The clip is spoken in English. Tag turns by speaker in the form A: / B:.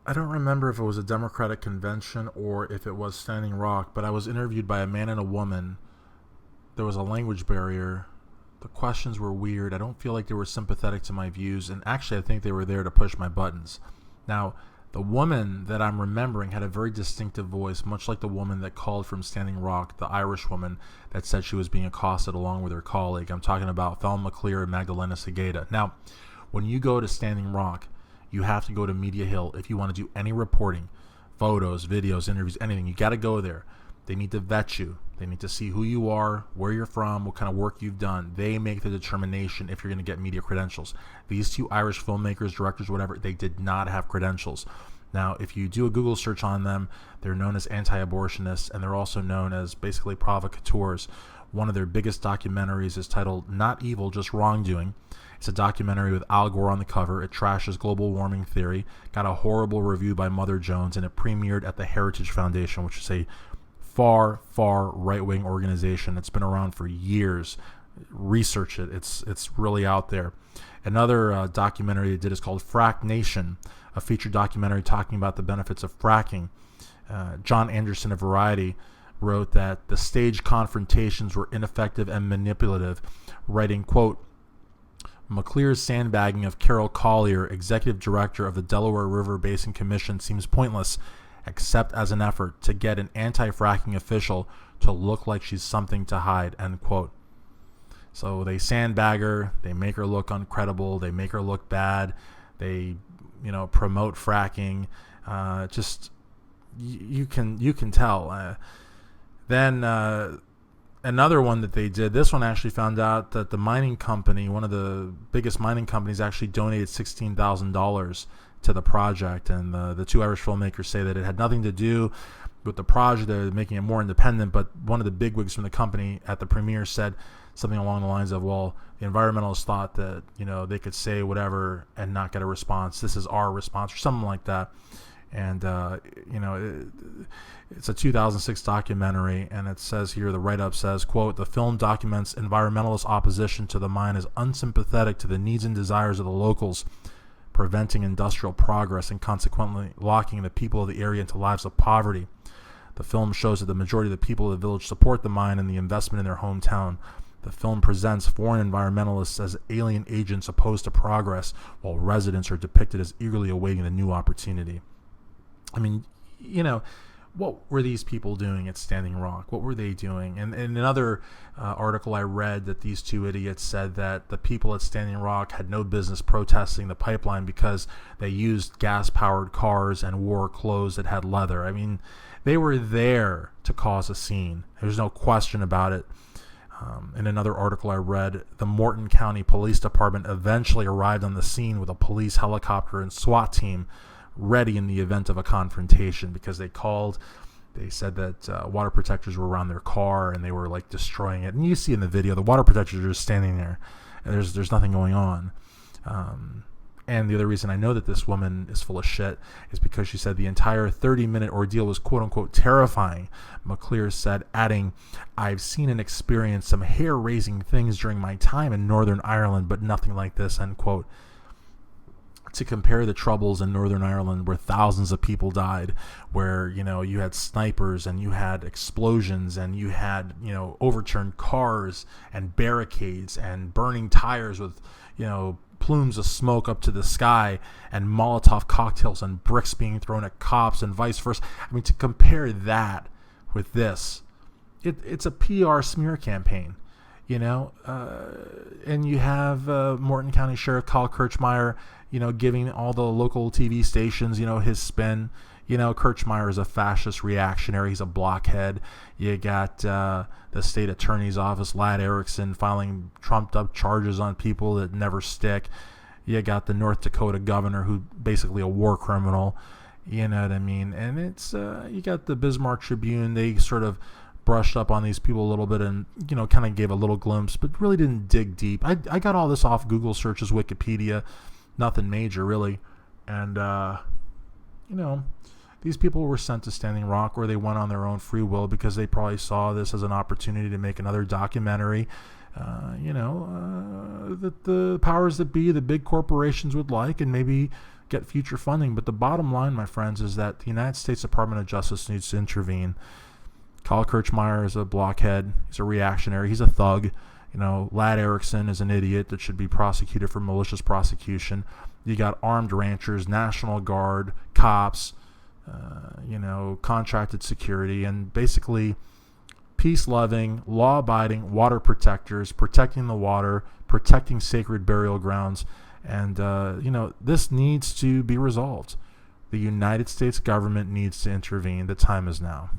A: I don't remember if it was a Democratic convention or if it was Standing Rock, but I was interviewed by a man and a woman. There was a language barrier. The questions were weird. I don't feel like they were sympathetic to my views, and actually, I think they were there to push my buttons. Now, the woman that I'm remembering had a very distinctive voice, much like the woman that called from Standing Rock, the Irish woman that said she was being accosted along with her colleague. I'm talking about Thelma Clear and Magdalena Segeda. Now, when you go to Standing Rock, you have to go to Media Hill if you want to do any reporting, photos, videos, interviews, anything. You got to go there. They need to vet you. They need to see who you are, where you're from, what kind of work you've done. They make the determination if you're going to get media credentials. These two Irish filmmakers, directors, whatever, they did not have credentials. Now, if you do a Google search on them, they're known as anti-abortionists, and they're also known as basically provocateurs. One of their biggest documentaries is titled Not Evil, Just Wrongdoing. It's a documentary with Al Gore on the cover. It trashes global warming theory, got a horrible review by Mother Jones, and it premiered at the Heritage Foundation, which is a far right-wing organization that's been around for years. Research it. It's really out there. Another documentary they did is called Frack Nation, a feature documentary talking about the benefits of fracking. John Anderson of Variety wrote that the staged confrontations were ineffective and manipulative, writing, quote, McClear's sandbagging of Carol Collier, executive director of the Delaware River Basin Commission, seems pointless, except as an effort to get an anti-fracking official to look like she's something to hide, end quote. So they sandbag her, they make her look uncredible, they make her look bad, they, promote fracking. Just you can tell. Then another one that they did, this one actually found out that the mining company, one of the biggest mining companies, actually donated $16,000 to the project, and the two Irish filmmakers say that it had nothing to do with the project. They're making it more independent, but one of the bigwigs from the company at the premiere said something along the lines of, well, the environmentalists thought that they could say whatever and not get a response. This is our response, or something like that. And it's a 2006 documentary, and it says here, the write-up says, quote, the film documents environmentalist opposition to the mine as unsympathetic to the needs and desires of the locals, preventing industrial progress and consequently locking the people of the area into lives of poverty. The film shows that the majority of the people of the village support the mine and the investment in their hometown. The film presents foreign environmentalists as alien agents opposed to progress, while residents are depicted as eagerly awaiting the new opportunity. I mean, what were these people doing at Standing Rock? What were they doing? And in another article I read, that these two idiots said that the people at Standing Rock had no business protesting the pipeline because they used gas-powered cars and wore clothes that had leather. I mean, they were there to cause a scene. There's no question about it. In another article I read, the Morton County Police Department eventually arrived on the scene with a police helicopter and SWAT team ready in the event of a confrontation, because they said that water protectors were around their car and they were like destroying it. And you see in the video, the water protectors are just standing there and there's nothing going on. And the other reason I know that this woman is full of shit is because she said the entire 30-minute ordeal was quote-unquote terrifying. McClear said, adding, I've seen and experienced some hair-raising things during my time in Northern Ireland, but nothing like this, end quote. To compare the troubles in Northern Ireland, where thousands of people died, where you had snipers and you had explosions and you had overturned cars and barricades and burning tires with plumes of smoke up to the sky and Molotov cocktails and bricks being thrown at cops and vice versa. I mean, to compare that with this, it's a PR smear campaign. And you have Morton County Sheriff Kyle Kirchmeier, giving all the local TV stations, his spin. Kirchmeier is a fascist reactionary. He's a blockhead. You got the state attorney's office, Ladd Erickson, filing trumped-up charges on people that never stick. You got the North Dakota governor, who basically a war criminal. You know what I mean? And it's you got the Bismarck Tribune. They sort of brushed up on these people a little bit and kind of gave a little glimpse, but really didn't dig deep. I got all this off Google searches, Wikipedia, nothing major really. And these people were sent to Standing Rock, where they went on their own free will because they probably saw this as an opportunity to make another documentary that the powers that be, the big corporations would like, and maybe get future funding. But the bottom line, my friends, is that the United States Department of Justice needs to intervene. Kyle Kirchmeier is a blockhead. He's a reactionary. He's a thug. Lad Erickson is an idiot that should be prosecuted for malicious prosecution. You got armed ranchers, National Guard, cops, contracted security, and basically peace-loving, law-abiding water protectors, protecting the water, protecting sacred burial grounds. And, this needs to be resolved. The United States government needs to intervene. The time is now.